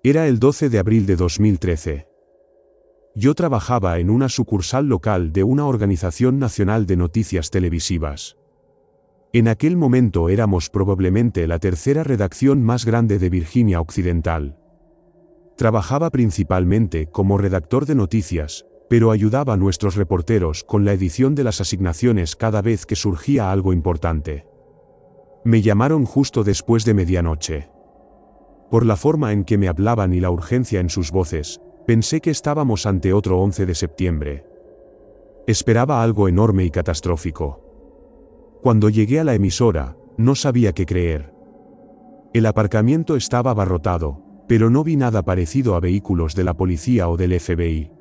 Era el 12 de abril de 2013. Yo trabajaba en una sucursal local de una organización nacional de noticias televisivas. En aquel momento éramos probablemente la tercera redacción más grande de Virginia Occidental. Trabajaba principalmente como redactor de noticias, pero ayudaba a nuestros reporteros con la edición de las asignaciones cada vez que surgía algo importante. Me llamaron justo después de medianoche. Por la forma en que me hablaban y la urgencia en sus voces, pensé que estábamos ante otro 11 de septiembre. Esperaba algo enorme y catastrófico. Cuando llegué a la emisora, no sabía qué creer. El aparcamiento estaba abarrotado, pero no vi nada parecido a vehículos de la policía o del FBI.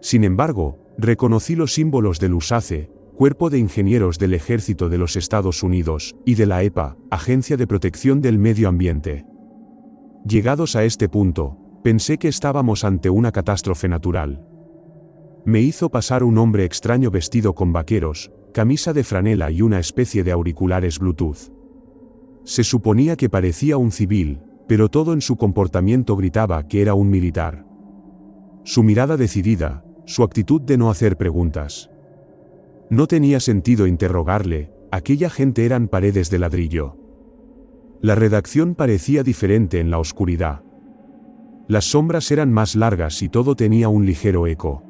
Sin embargo, reconocí los símbolos del USACE, Cuerpo de Ingenieros del Ejército de los Estados Unidos, y de la EPA, Agencia de Protección del Medio Ambiente. Llegados a este punto, pensé que estábamos ante una catástrofe natural. Me hizo pasar un hombre extraño vestido con vaqueros, camisa de franela y una especie de auriculares Bluetooth. Se suponía que parecía un civil, pero todo en su comportamiento gritaba que era un militar. Su mirada decidida, su actitud de no hacer preguntas. No tenía sentido interrogarle, aquella gente eran paredes de ladrillo. La redacción parecía diferente en la oscuridad. Las sombras eran más largas y todo tenía un ligero eco.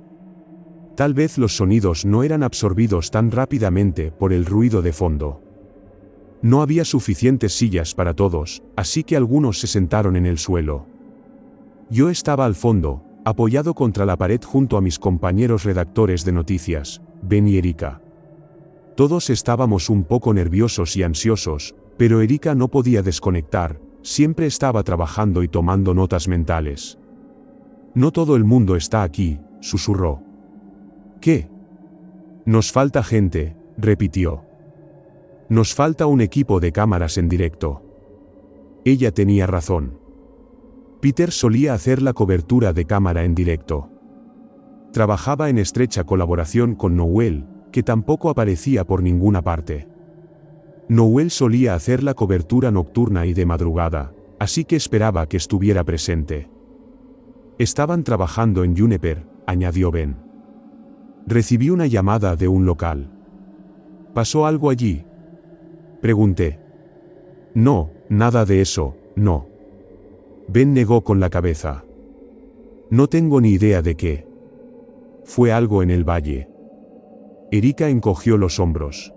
Tal vez los sonidos no eran absorbidos tan rápidamente por el ruido de fondo. No había suficientes sillas para todos, así que algunos se sentaron en el suelo. Yo estaba al fondo, apoyado contra la pared junto a mis compañeros redactores de noticias, Ben y Erika. Todos estábamos un poco nerviosos y ansiosos, pero Erika no podía desconectar, siempre estaba trabajando y tomando notas mentales. No todo el mundo está aquí, susurró. ¿Qué? Nos falta gente, repitió. Nos falta un equipo de cámaras en directo. Ella tenía razón. Peter solía hacer la cobertura de cámara en directo. Trabajaba en estrecha colaboración con Noel, que tampoco aparecía por ninguna parte. Noel solía hacer la cobertura nocturna y de madrugada, así que esperaba que estuviera presente. Estaban trabajando en Juniper, añadió Ben. Recibí una llamada de un local. ¿Pasó algo allí? Pregunté. No, nada de eso, no. Ben negó con la cabeza. No tengo ni idea de qué. Fue algo en el valle. Erika encogió los hombros.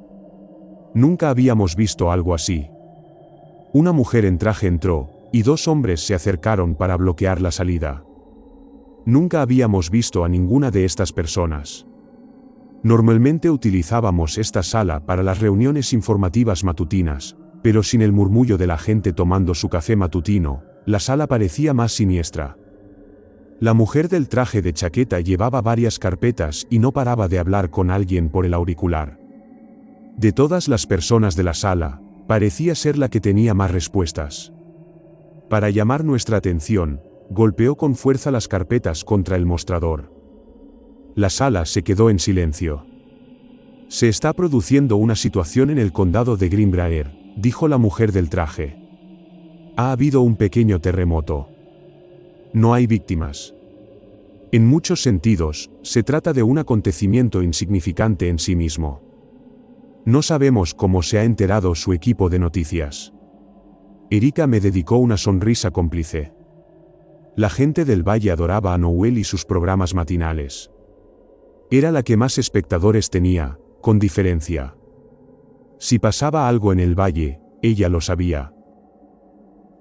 Nunca habíamos visto algo así. Una mujer en traje entró, y dos hombres se acercaron para bloquear la salida. Nunca habíamos visto a ninguna de estas personas. Normalmente utilizábamos esta sala para las reuniones informativas matutinas, pero sin el murmullo de la gente tomando su café matutino, la sala parecía más siniestra. La mujer del traje de chaqueta llevaba varias carpetas y no paraba de hablar con alguien por el auricular. De todas las personas de la sala, parecía ser la que tenía más respuestas. Para llamar nuestra atención, golpeó con fuerza las carpetas contra el mostrador. La sala se quedó en silencio. Se está produciendo una situación en el condado de Greenbrier, dijo la mujer del traje. Ha habido un pequeño terremoto. No hay víctimas. En muchos sentidos, se trata de un acontecimiento insignificante en sí mismo. No sabemos cómo se ha enterado su equipo de noticias. Erika me dedicó una sonrisa cómplice. La gente del valle adoraba a Noel y sus programas matinales. Era la que más espectadores tenía, con diferencia. Si pasaba algo en el valle, ella lo sabía.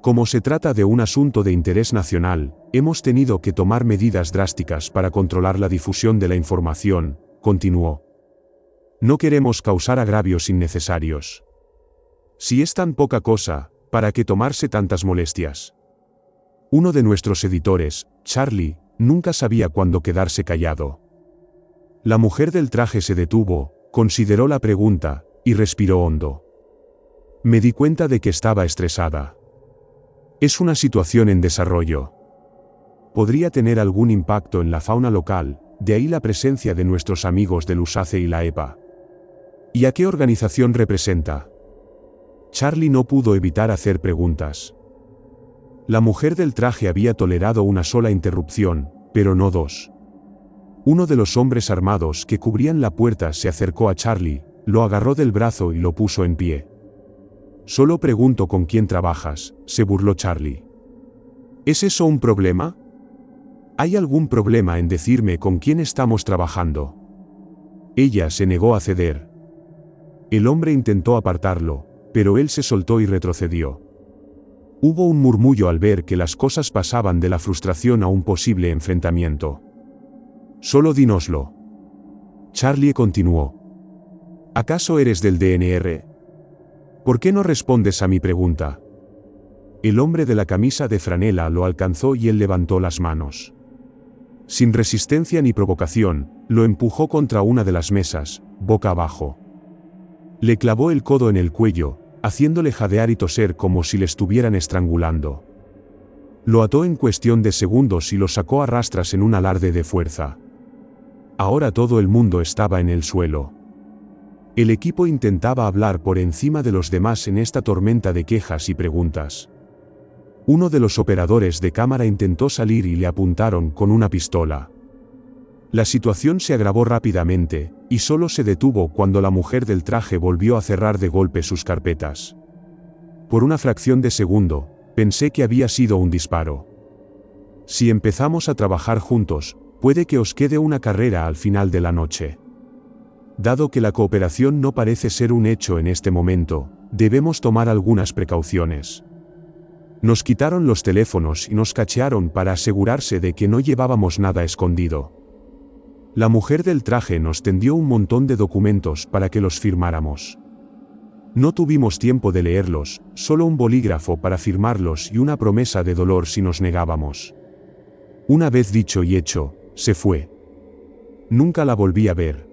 Como se trata de un asunto de interés nacional, hemos tenido que tomar medidas drásticas para controlar la difusión de la información, continuó. No queremos causar agravios innecesarios. Si es tan poca cosa, ¿para qué tomarse tantas molestias? Uno de nuestros editores, Charlie, nunca sabía cuándo quedarse callado. La mujer del traje se detuvo, consideró la pregunta, y respiró hondo. Me di cuenta de que estaba estresada. Es una situación en desarrollo. Podría tener algún impacto en la fauna local, de ahí la presencia de nuestros amigos del USACE y la EPA. ¿Y a qué organización representa? Charlie no pudo evitar hacer preguntas. La mujer del traje había tolerado una sola interrupción, pero no dos. Uno de los hombres armados que cubrían la puerta se acercó a Charlie, lo agarró del brazo y lo puso en pie. «Solo pregunto con quién trabajas», se burló Charlie. «¿Es eso un problema? ¿Hay algún problema en decirme con quién estamos trabajando?» Ella se negó a ceder. El hombre intentó apartarlo, pero él se soltó y retrocedió. Hubo un murmullo al ver que las cosas pasaban de la frustración a un posible enfrentamiento. «Solo dínoslo». Charlie continuó. «¿Acaso eres del DNR? ¿Por qué no respondes a mi pregunta?» El hombre de la camisa de franela lo alcanzó y él levantó las manos. Sin resistencia ni provocación, lo empujó contra una de las mesas, boca abajo. Le clavó el codo en el cuello, haciéndole jadear y toser como si le estuvieran estrangulando. Lo ató en cuestión de segundos y lo sacó a rastras en un alarde de fuerza. Ahora todo el mundo estaba en el suelo. El equipo intentaba hablar por encima de los demás en esta tormenta de quejas y preguntas. Uno de los operadores de cámara intentó salir y le apuntaron con una pistola. La situación se agravó rápidamente, y solo se detuvo cuando la mujer del traje volvió a cerrar de golpe sus carpetas. Por una fracción de segundo, pensé que había sido un disparo. Si empezamos a trabajar juntos, puede que os quede una carrera al final de la noche. Dado que la cooperación no parece ser un hecho en este momento, debemos tomar algunas precauciones. Nos quitaron los teléfonos y nos cachearon para asegurarse de que no llevábamos nada escondido. La mujer del traje nos tendió un montón de documentos para que los firmáramos. No tuvimos tiempo de leerlos, solo un bolígrafo para firmarlos y una promesa de dolor si nos negábamos. Una vez dicho y hecho, se fue. Nunca la volví a ver.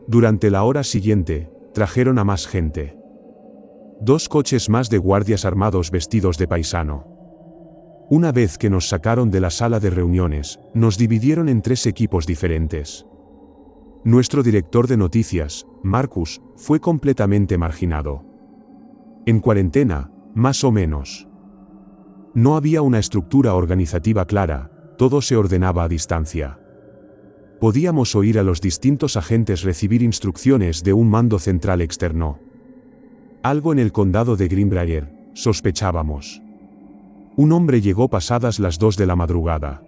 Durante la hora siguiente, trajeron a más gente. 2 coches más de guardias armados vestidos de paisano. Una vez que nos sacaron de la sala de reuniones, nos dividieron en 3 equipos diferentes. Nuestro director de noticias, Marcus, fue completamente marginado. En cuarentena, más o menos. No había una estructura organizativa clara, todo se ordenaba a distancia. Podíamos oír a los distintos agentes recibir instrucciones de un mando central externo. Algo en el condado de Greenbrier, sospechábamos. Un hombre llegó pasadas las 2 de la madrugada.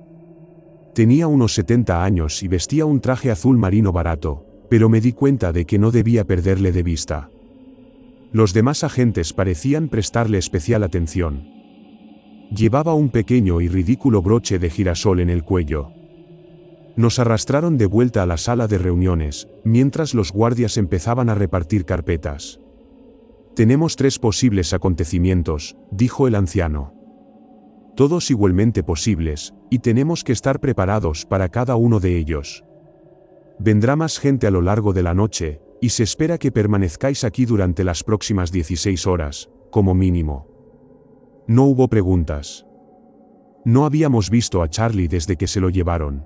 Tenía unos 70 años y vestía un traje azul marino barato, pero me di cuenta de que no debía perderle de vista. Los demás agentes parecían prestarle especial atención. Llevaba un pequeño y ridículo broche de girasol en el cuello. Nos arrastraron de vuelta a la sala de reuniones, mientras los guardias empezaban a repartir carpetas. «Tenemos 3 posibles acontecimientos», dijo el anciano. «Todos igualmente posibles, y tenemos que estar preparados para cada uno de ellos. Vendrá más gente a lo largo de la noche, y se espera que permanezcáis aquí durante las próximas 16 horas, como mínimo». No hubo preguntas. No habíamos visto a Charlie desde que se lo llevaron.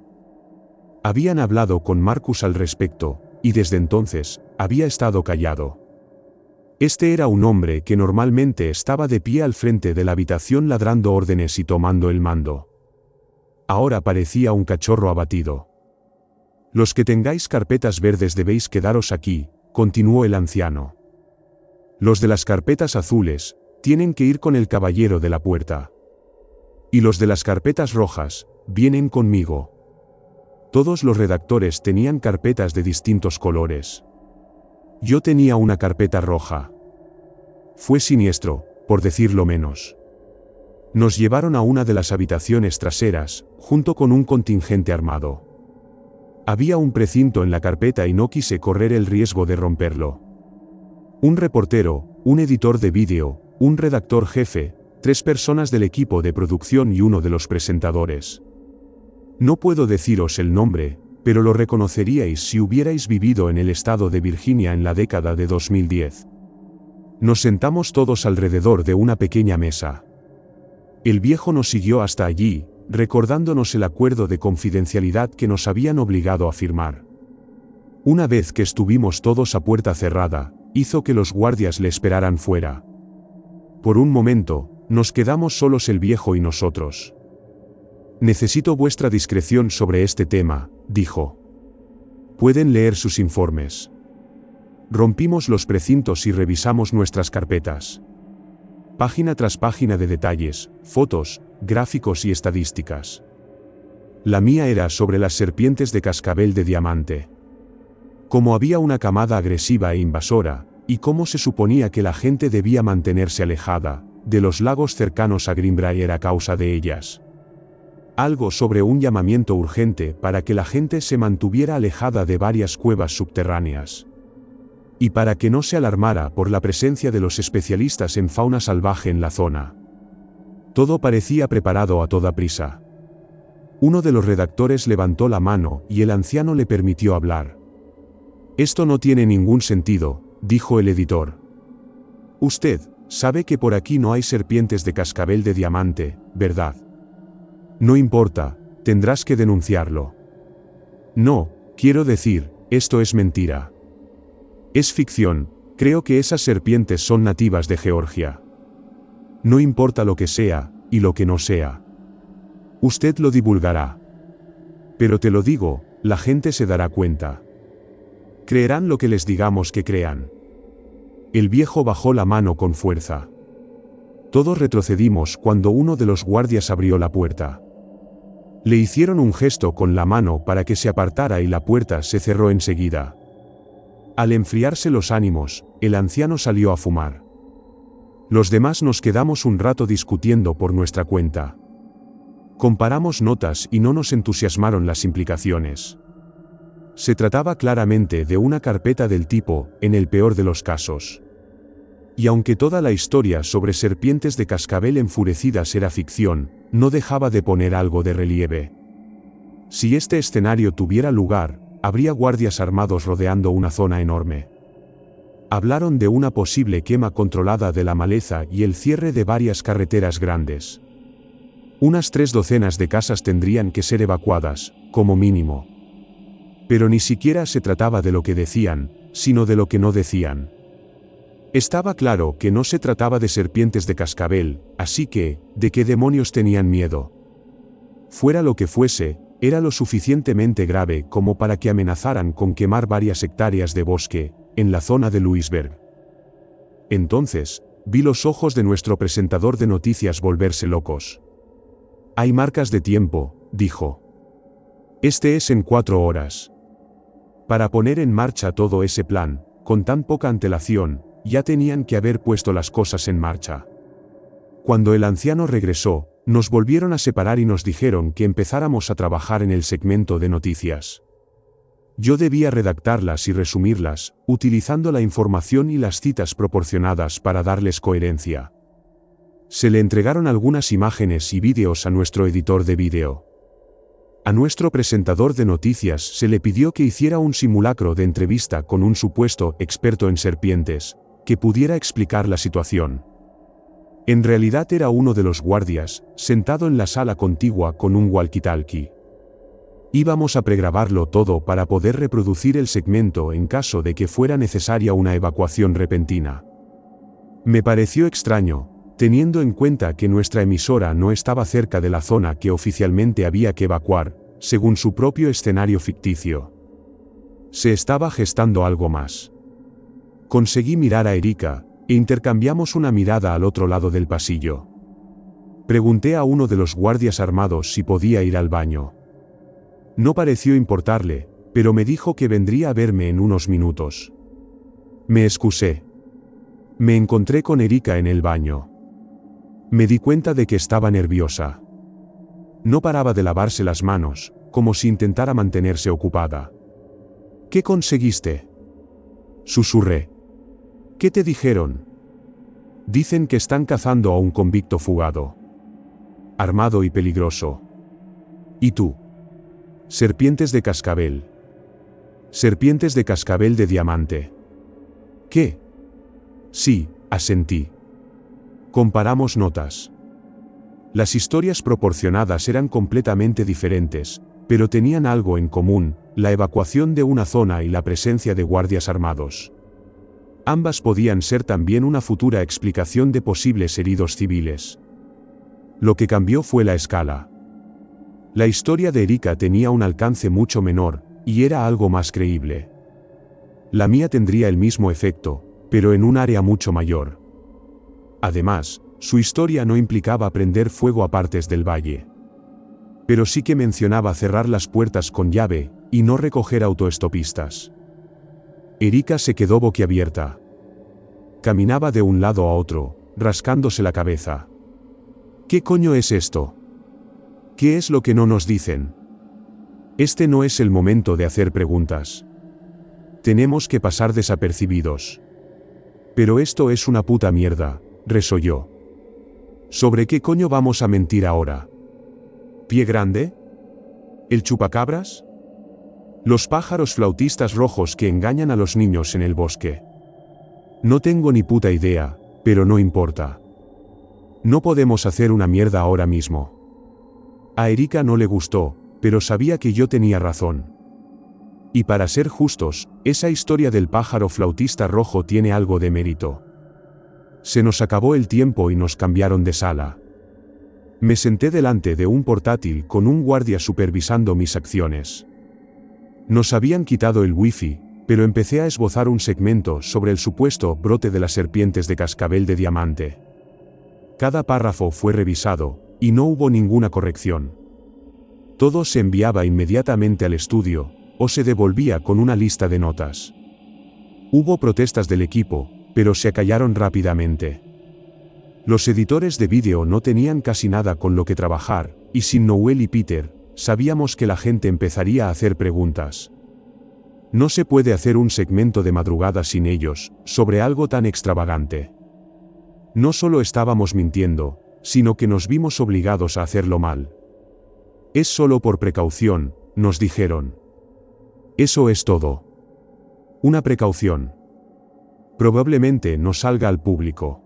Habían hablado con Marcus al respecto, y desde entonces, había estado callado. Este era un hombre que normalmente estaba de pie al frente de la habitación ladrando órdenes y tomando el mando. Ahora parecía un cachorro abatido. «Los que tengáis carpetas verdes debéis quedaros aquí», continuó el anciano. «Los de las carpetas azules, tienen que ir con el caballero de la puerta. Y los de las carpetas rojas, vienen conmigo». Todos los redactores tenían carpetas de distintos colores. Yo tenía una carpeta roja. Fue siniestro, por decirlo menos. Nos llevaron a una de las habitaciones traseras, junto con un contingente armado. Había un precinto en la carpeta y no quise correr el riesgo de romperlo. Un reportero, un editor de vídeo, un redactor jefe, 3 personas del equipo de producción y uno de los presentadores. No puedo deciros el nombre, pero lo reconoceríais si hubierais vivido en el estado de Virginia en la década de 2010. Nos sentamos todos alrededor de una pequeña mesa. El viejo nos siguió hasta allí, recordándonos el acuerdo de confidencialidad que nos habían obligado a firmar. Una vez que estuvimos todos a puerta cerrada, hizo que los guardias le esperaran fuera. Por un momento, Nos quedamos solos el viejo y nosotros. Necesito vuestra discreción sobre este tema, dijo. Pueden leer sus informes. Rompimos los precintos y revisamos nuestras carpetas. Página tras página de detalles, fotos, gráficos y estadísticas. La mía era sobre las serpientes de cascabel de diamante. Cómo había una camada agresiva e invasora, y cómo se suponía que la gente debía mantenerse alejada de los lagos cercanos a Greenbrier a causa de ellas. Algo sobre un llamamiento urgente para que la gente se mantuviera alejada de varias cuevas subterráneas. Y para que no se alarmara por la presencia de los especialistas en fauna salvaje en la zona. Todo parecía preparado a toda prisa. Uno de los redactores levantó la mano y el anciano le permitió hablar. Esto no tiene ningún sentido, dijo el editor. Usted sabe que por aquí no hay serpientes de cascabel de diamante, ¿verdad? No importa, tendrás que denunciarlo. No, quiero decir, esto es mentira. Es ficción, creo que esas serpientes son nativas de Georgia. No importa lo que sea, y lo que no sea. Usted lo divulgará. Pero te lo digo, la gente se dará cuenta. Creerán lo que les digamos que crean. El viejo bajó la mano con fuerza. Todos retrocedimos cuando uno de los guardias abrió la puerta. Le hicieron un gesto con la mano para que se apartara y la puerta se cerró enseguida. Al enfriarse los ánimos, el anciano salió a fumar. Los demás nos quedamos un rato discutiendo por nuestra cuenta. Comparamos notas y no nos entusiasmaron las implicaciones. Se trataba claramente de una carpeta del tipo, en el peor de los casos. Y aunque toda la historia sobre serpientes de cascabel enfurecidas era ficción, no dejaba de poner algo de relieve. Si este escenario tuviera lugar, habría guardias armados rodeando una zona enorme. Hablaron de una posible quema controlada de la maleza y el cierre de varias carreteras grandes. Unas 3 docenas de casas tendrían que ser evacuadas, como mínimo. Pero ni siquiera se trataba de lo que decían, sino de lo que no decían. Estaba claro que no se trataba de serpientes de cascabel, así que, ¿de qué demonios tenían miedo? Fuera lo que fuese, era lo suficientemente grave como para que amenazaran con quemar varias hectáreas de bosque, en la zona de Louisburg. Entonces, vi los ojos de nuestro presentador de noticias volverse locos. Hay marcas de tiempo, dijo. Este es en 4 horas. Para poner en marcha todo ese plan, con tan poca antelación, ya tenían que haber puesto las cosas en marcha. Cuando el anciano regresó, nos volvieron a separar y nos dijeron que empezáramos a trabajar en el segmento de noticias. Yo debía redactarlas y resumirlas, utilizando la información y las citas proporcionadas para darles coherencia. Se le entregaron algunas imágenes y vídeos a nuestro editor de vídeo. A nuestro presentador de noticias se le pidió que hiciera un simulacro de entrevista con un supuesto experto en serpientes, que pudiera explicar la situación. En realidad era uno de los guardias, sentado en la sala contigua con un walkie-talkie. Íbamos a pregrabarlo todo para poder reproducir el segmento en caso de que fuera necesaria una evacuación repentina. Me pareció extraño, teniendo en cuenta que nuestra emisora no estaba cerca de la zona que oficialmente había que evacuar, según su propio escenario ficticio. Se estaba gestando algo más. Conseguí mirar a Erika, e intercambiamos una mirada al otro lado del pasillo. Pregunté a uno de los guardias armados si podía ir al baño. No pareció importarle, pero me dijo que vendría a verme en unos minutos. Me excusé. Me encontré con Erika en el baño. Me di cuenta de que estaba nerviosa. No paraba de lavarse las manos, como si intentara mantenerse ocupada. ¿Qué conseguiste?, susurré. ¿Qué te dijeron? Dicen que están cazando a un convicto fugado. Armado y peligroso. ¿Y tú? Serpientes de cascabel. Serpientes de cascabel de diamante. ¿Qué? Sí, asentí. Comparamos notas. Las historias proporcionadas eran completamente diferentes, pero tenían algo en común: la evacuación de una zona y la presencia de guardias armados. Ambas podían ser también una futura explicación de posibles heridos civiles. Lo que cambió fue la escala. La historia de Erika tenía un alcance mucho menor, y era algo más creíble. La mía tendría el mismo efecto, pero en un área mucho mayor. Además, su historia no implicaba prender fuego a partes del valle. Pero sí que mencionaba cerrar las puertas con llave, y no recoger autoestopistas. Erika se quedó boquiabierta. Caminaba de un lado a otro, rascándose la cabeza. ¿Qué coño es esto? ¿Qué es lo que no nos dicen? Este no es el momento de hacer preguntas. Tenemos que pasar desapercibidos. Pero esto es una puta mierda, resolló. ¿Sobre qué coño vamos a mentir ahora? ¿Pie grande? ¿El chupacabras? Los pájaros flautistas rojos que engañan a los niños en el bosque. No tengo ni puta idea, pero no importa. No podemos hacer una mierda ahora mismo. A Erika no le gustó, pero sabía que yo tenía razón. Y para ser justos, esa historia del pájaro flautista rojo tiene algo de mérito. Se nos acabó el tiempo y nos cambiaron de sala. Me senté delante de un portátil con un guardia supervisando mis acciones. Nos habían quitado el wifi, pero empecé a esbozar un segmento sobre el supuesto brote de las serpientes de cascabel de diamante. Cada párrafo fue revisado, y no hubo ninguna corrección. Todo se enviaba inmediatamente al estudio, o se devolvía con una lista de notas. Hubo protestas del equipo, pero se acallaron rápidamente. Los editores de vídeo no tenían casi nada con lo que trabajar, y sin Noel y Peter, sabíamos que la gente empezaría a hacer preguntas. No se puede hacer un segmento de madrugada sin ellos, sobre algo tan extravagante. No solo estábamos mintiendo, sino que nos vimos obligados a hacerlo mal. Es solo por precaución, nos dijeron. Eso es todo. Una precaución. Probablemente no salga al público.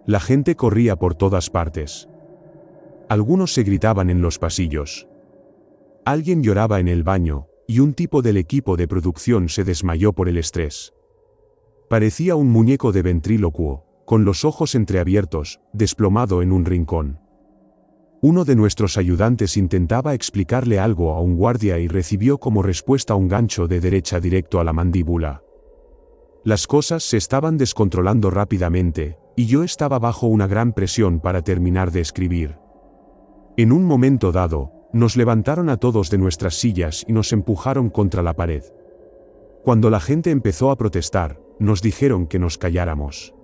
La gente corría por todas partes. Algunos se gritaban en los pasillos. Alguien lloraba en el baño, y un tipo del equipo de producción se desmayó por el estrés. Parecía un muñeco de ventrílocuo, con los ojos entreabiertos, desplomado en un rincón. Uno de nuestros ayudantes intentaba explicarle algo a un guardia y recibió como respuesta un gancho de derecha directo a la mandíbula. Las cosas se estaban descontrolando rápidamente, y yo estaba bajo una gran presión para terminar de escribir. En un momento dado, nos levantaron a todos de nuestras sillas y nos empujaron contra la pared. Cuando la gente empezó a protestar, nos dijeron que nos calláramos.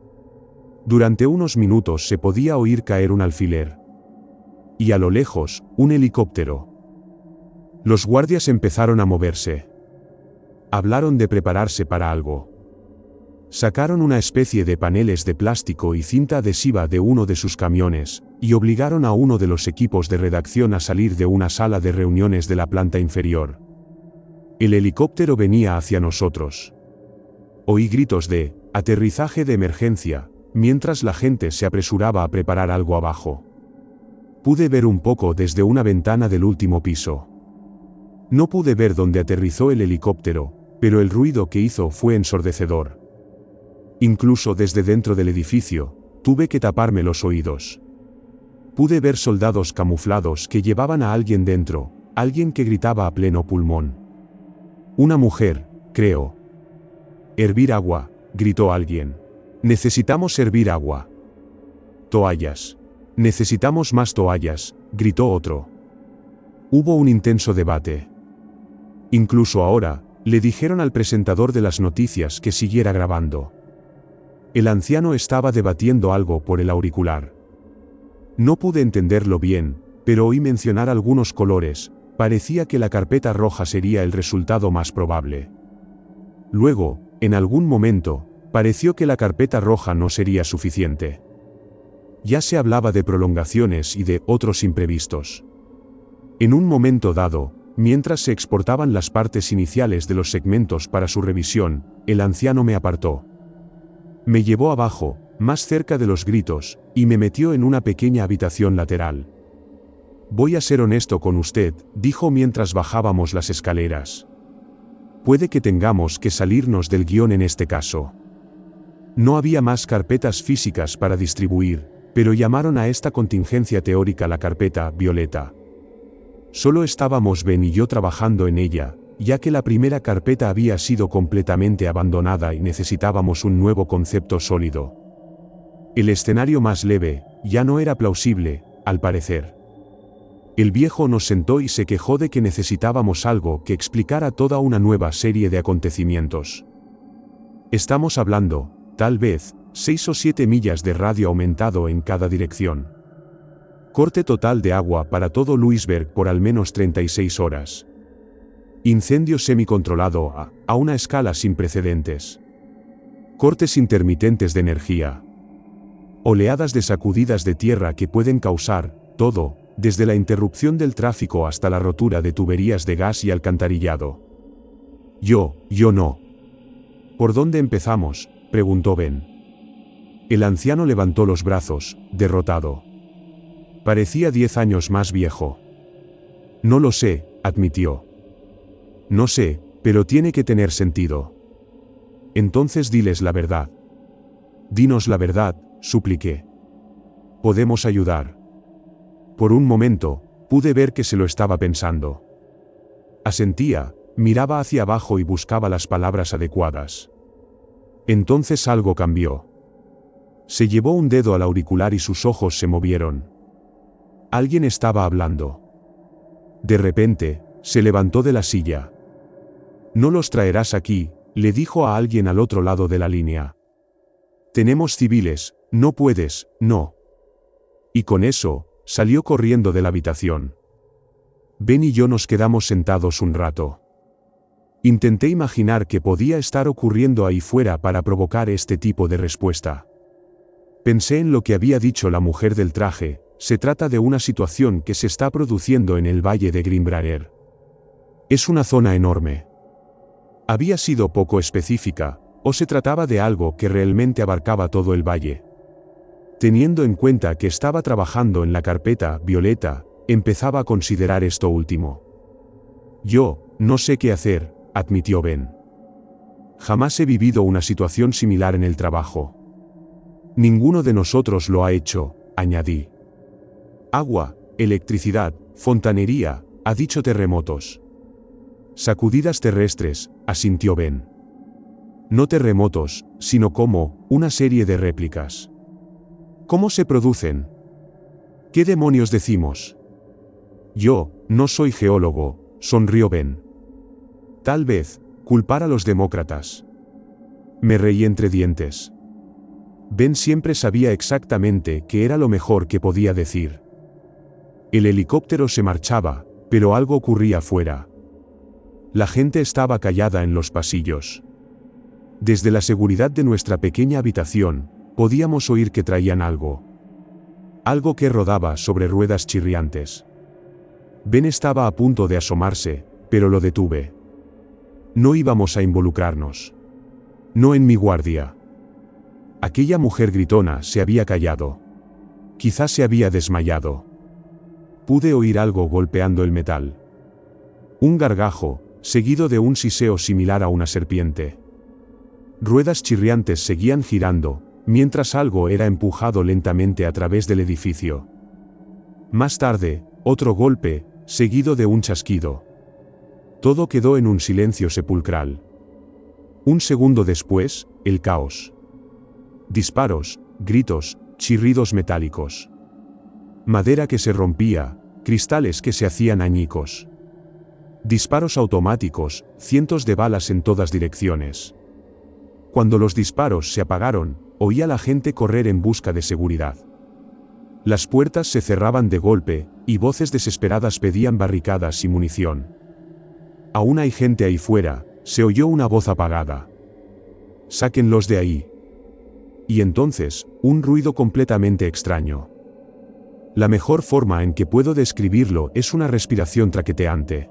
Durante unos minutos se podía oír caer un alfiler. Y a lo lejos, un helicóptero. Los guardias empezaron a moverse. Hablaron de prepararse para algo. Sacaron una especie de paneles de plástico y cinta adhesiva de uno de sus camiones, y obligaron a uno de los equipos de redacción a salir de una sala de reuniones de la planta inferior. El helicóptero venía hacia nosotros. Oí gritos de aterrizaje de emergencia, mientras la gente se apresuraba a preparar algo abajo. Pude ver un poco desde una ventana del último piso. No pude ver dónde aterrizó el helicóptero, pero el ruido que hizo fue ensordecedor. Incluso desde dentro del edificio, tuve que taparme los oídos. Pude ver soldados camuflados que llevaban a alguien dentro, alguien que gritaba a pleno pulmón. Una mujer, creo. «Hervir agua», gritó alguien. «Necesitamos hervir agua». «Toallas. Necesitamos más toallas», gritó otro. Hubo un intenso debate. Incluso ahora, le dijeron al presentador de las noticias que siguiera grabando. El anciano estaba debatiendo algo por el auricular. No pude entenderlo bien, pero oí mencionar algunos colores, parecía que la carpeta roja sería el resultado más probable. Luego, en algún momento, pareció que la carpeta roja no sería suficiente. Ya se hablaba de prolongaciones y de otros imprevistos. En un momento dado, mientras se exportaban las partes iniciales de los segmentos para su revisión, el anciano me apartó. Me llevó abajo, más cerca de los gritos, y me metió en una pequeña habitación lateral. «Voy a ser honesto con usted», dijo mientras bajábamos las escaleras. «Puede que tengamos que salirnos del guión en este caso. No había más carpetas físicas para distribuir, pero llamaron a esta contingencia teórica la carpeta violeta. Solo estábamos Ben y yo trabajando en ella, ya que la primera carpeta había sido completamente abandonada y necesitábamos un nuevo concepto sólido. El escenario más leve ya no era plausible, al parecer. El viejo nos sentó y se quejó de que necesitábamos algo que explicara toda una nueva serie de acontecimientos. Estamos hablando, tal vez, 6 o 7 millas de radio aumentado en cada dirección. Corte total de agua para todo Louisburg por al menos 36 horas. Incendio semicontrolado a una escala sin precedentes. Cortes intermitentes de energía. Oleadas de sacudidas de tierra que pueden causar todo, desde la interrupción del tráfico hasta la rotura de tuberías de gas y alcantarillado. Yo no. ¿Por dónde empezamos?, preguntó Ben. El anciano levantó los brazos, derrotado. Parecía 10 años más viejo. No lo sé, admitió. No sé, pero tiene que tener sentido. Entonces diles la verdad. Dinos la verdad, supliqué. Podemos ayudar. Por un momento, pude ver que se lo estaba pensando. Asentía, miraba hacia abajo y buscaba las palabras adecuadas. Entonces algo cambió. Se llevó un dedo al auricular y sus ojos se movieron. Alguien estaba hablando. De repente, se levantó de la silla. No los traerás aquí, le dijo a alguien al otro lado de la línea. Tenemos civiles, no puedes, no. Y con eso, salió corriendo de la habitación. Ben y yo nos quedamos sentados un rato. Intenté imaginar qué podía estar ocurriendo ahí fuera para provocar este tipo de respuesta. Pensé en lo que había dicho la mujer del traje, se trata de una situación que se está produciendo en el valle de Greenbrier. Es una zona enorme. ¿Había sido poco específica, o se trataba de algo que realmente abarcaba todo el valle? Teniendo en cuenta que estaba trabajando en la carpeta violeta, empezaba a considerar esto último. Yo no sé qué hacer, admitió Ben. Jamás he vivido una situación similar en el trabajo. Ninguno de nosotros lo ha hecho, añadí. Agua, electricidad, fontanería, ha dicho terremotos. Sacudidas terrestres, asintió Ben. No terremotos, sino como una serie de réplicas. ¿Cómo se producen? ¿Qué demonios decimos? Yo no soy geólogo, sonrió Ben. Tal vez, culpar a los demócratas. Me reí entre dientes. Ben siempre sabía exactamente qué era lo mejor que podía decir. El helicóptero se marchaba, pero algo ocurría afuera. La gente estaba callada en los pasillos. Desde la seguridad de nuestra pequeña habitación, podíamos oír que traían algo. Algo que rodaba sobre ruedas chirriantes. Ben estaba a punto de asomarse, pero lo detuve. No íbamos a involucrarnos. No en mi guardia. Aquella mujer gritona se había callado. Quizás se había desmayado. Pude oír algo golpeando el metal. Un gargajo, seguido de un siseo similar a una serpiente. Ruedas chirriantes seguían girando, mientras algo era empujado lentamente a través del edificio. Más tarde, otro golpe, seguido de un chasquido. Todo quedó en un silencio sepulcral. Un segundo después, el caos. Disparos, gritos, chirridos metálicos. Madera que se rompía, cristales que se hacían añicos. Disparos automáticos, cientos de balas en todas direcciones. Cuando los disparos se apagaron, oí a la gente correr en busca de seguridad. Las puertas se cerraban de golpe, y voces desesperadas pedían barricadas y munición. Aún hay gente ahí fuera, se oyó una voz apagada. Sáquenlos de ahí. Y entonces, un ruido completamente extraño. La mejor forma en que puedo describirlo es una respiración traqueteante.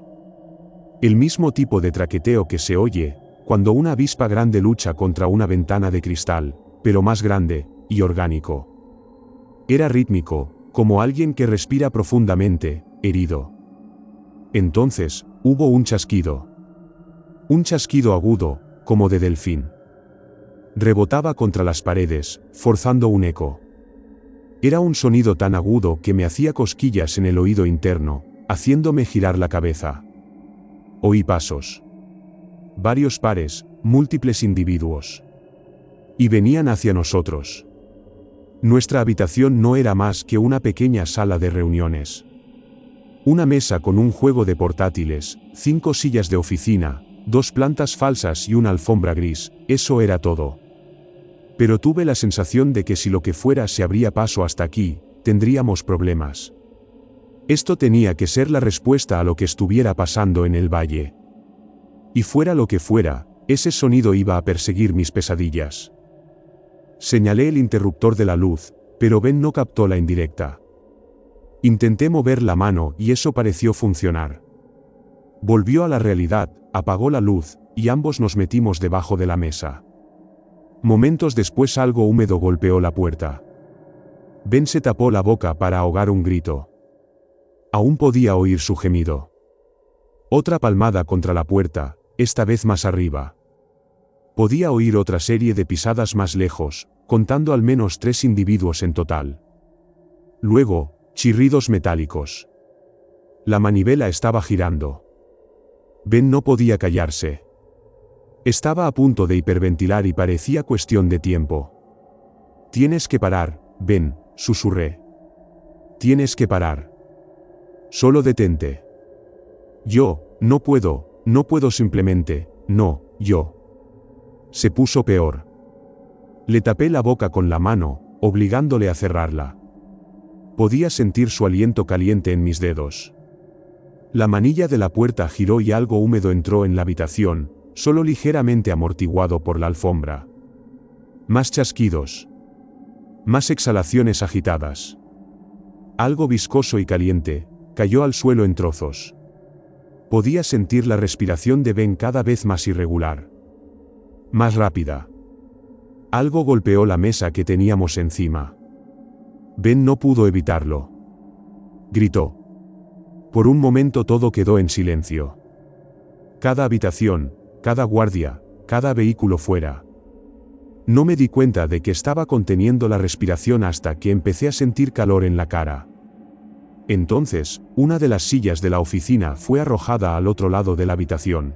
El mismo tipo de traqueteo que se oye cuando una avispa grande lucha contra una ventana de cristal, pero más grande y orgánico. Era rítmico, como alguien que respira profundamente, herido. Entonces, hubo un chasquido. Un chasquido agudo, como de delfín. Rebotaba contra las paredes, forzando un eco. Era un sonido tan agudo que me hacía cosquillas en el oído interno, haciéndome girar la cabeza. Oí pasos. Varios pares, múltiples individuos. Y venían hacia nosotros. Nuestra habitación no era más que una pequeña sala de reuniones. Una mesa con un juego de portátiles, 5 sillas de oficina, 2 plantas falsas y una alfombra gris, eso era todo. Pero tuve la sensación de que si lo que fuera se abría paso hasta aquí, tendríamos problemas. Esto tenía que ser la respuesta a lo que estuviera pasando en el valle. Y fuera lo que fuera, ese sonido iba a perseguir mis pesadillas. Señalé el interruptor de la luz, pero Ben no captó la indirecta. Intenté mover la mano y eso pareció funcionar. Volvió a la realidad, apagó la luz, y ambos nos metimos debajo de la mesa. Momentos después algo húmedo golpeó la puerta. Ben se tapó la boca para ahogar un grito. Aún podía oír su gemido. Otra palmada contra la puerta, esta vez más arriba. Podía oír otra serie de pisadas más lejos, contando al menos 3 individuos en total. Luego, chirridos metálicos. La manivela estaba girando. Ben no podía callarse. Estaba a punto de hiperventilar y parecía cuestión de tiempo. «Tienes que parar, Ben», susurré. «Tienes que parar. Solo detente». No puedo simplemente, no, yo». Se puso peor. Le tapé la boca con la mano, obligándole a cerrarla. Podía sentir su aliento caliente en mis dedos. La manilla de la puerta giró y algo húmedo entró en la habitación, solo ligeramente amortiguado por la alfombra. Más chasquidos. Más exhalaciones agitadas. Algo viscoso y caliente, cayó al suelo en trozos. Podía sentir la respiración de Ben cada vez más irregular. Más rápida. Algo golpeó la mesa que teníamos encima. Ben no pudo evitarlo. Gritó. Por un momento todo quedó en silencio. Cada habitación, cada guardia, cada vehículo fuera. No me di cuenta de que estaba conteniendo la respiración hasta que empecé a sentir calor en la cara. Entonces, una de las sillas de la oficina fue arrojada al otro lado de la habitación.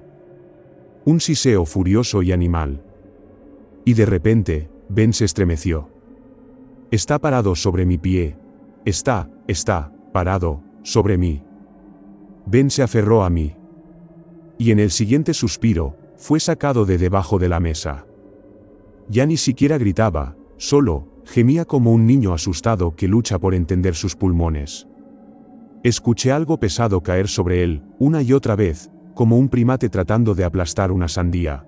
Un siseo furioso y animal. Y de repente, Ben se estremeció. Está parado sobre mi pie. Está parado, sobre mí. Ben se aferró a mí. Y en el siguiente suspiro, fue sacado de debajo de la mesa. Ya ni siquiera gritaba, solo, gemía como un niño asustado que lucha por entender sus pulmones. Escuché algo pesado caer sobre él, una y otra vez, como un primate tratando de aplastar una sandía.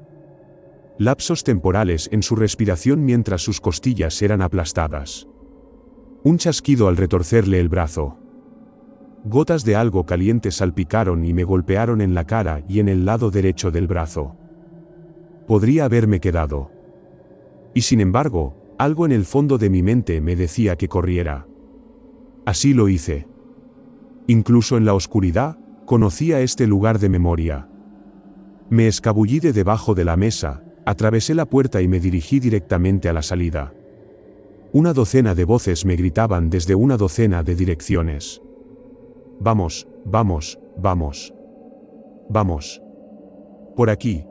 Lapsos temporales en su respiración mientras sus costillas eran aplastadas. Un chasquido al retorcerle el brazo. Gotas de algo caliente salpicaron y me golpearon en la cara y en el lado derecho del brazo. Podría haberme quedado. Y sin embargo, algo en el fondo de mi mente me decía que corriera. Así lo hice. Incluso en la oscuridad, conocía este lugar de memoria. Me escabullí de debajo de la mesa, atravesé la puerta y me dirigí directamente a la salida. Una docena de voces me gritaban desde una docena de direcciones. Vamos, vamos, vamos. Vamos. Por aquí.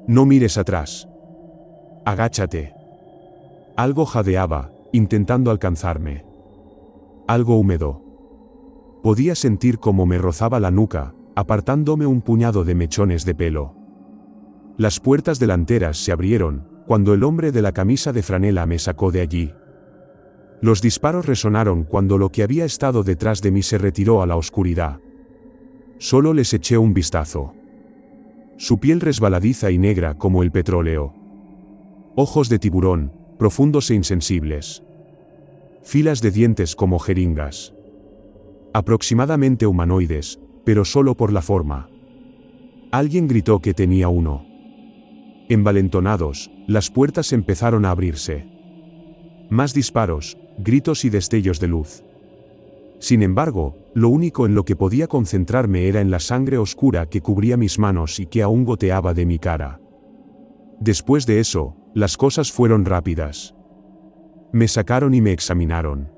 No mires atrás. Agáchate. Algo jadeaba, intentando alcanzarme. Algo húmedo. Podía sentir cómo me rozaba la nuca, apartándome un puñado de mechones de pelo. Las puertas delanteras se abrieron, cuando el hombre de la camisa de franela me sacó de allí. Los disparos resonaron cuando lo que había estado detrás de mí se retiró a la oscuridad. Solo les eché un vistazo. Su piel resbaladiza y negra como el petróleo. Ojos de tiburón, profundos e insensibles. Filas de dientes como jeringas. Aproximadamente humanoides, pero solo por la forma. Alguien gritó que tenía uno. Envalentonados, las puertas empezaron a abrirse. Más disparos, gritos y destellos de luz. Sin embargo, lo único en lo que podía concentrarme era en la sangre oscura que cubría mis manos y que aún goteaba de mi cara. Después de eso, Las cosas fueron rápidas. Me sacaron y me examinaron.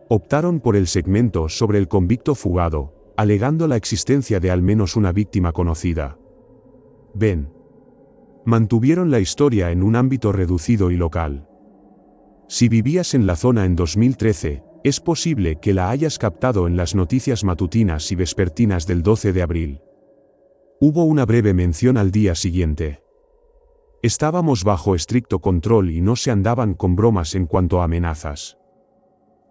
Optaron por el segmento sobre el convicto fugado, alegando la existencia de al menos una víctima conocida. Ben. Mantuvieron la historia en un ámbito reducido y local. Si vivías en la zona en 2013, es posible que la hayas captado en las noticias matutinas y vespertinas del 12 de abril. Hubo una breve mención al día siguiente. Estábamos bajo estricto control y no se andaban con bromas en cuanto a amenazas.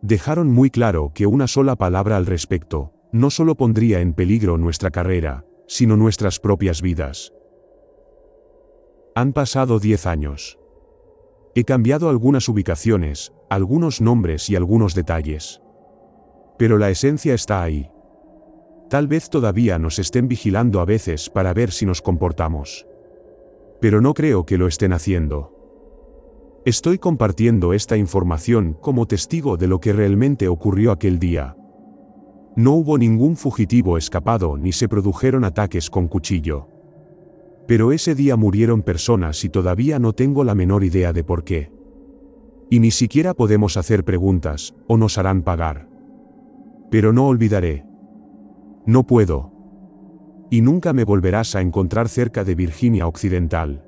Dejaron muy claro que una sola palabra al respecto no solo pondría en peligro nuestra carrera, sino nuestras propias vidas. Han pasado 10 años. He cambiado algunas ubicaciones, algunos nombres y algunos detalles. Pero la esencia está ahí. Tal vez todavía nos estén vigilando a veces para ver si nos comportamos. Pero no creo que lo estén haciendo. Estoy compartiendo esta información como testigo de lo que realmente ocurrió aquel día. No hubo ningún fugitivo escapado ni se produjeron ataques con cuchillo. Pero ese día murieron personas y todavía no tengo la menor idea de por qué. Y ni siquiera podemos hacer preguntas, o nos harán pagar. Pero no olvidaré. No puedo. Y nunca me volverás a encontrar cerca de Virginia Occidental.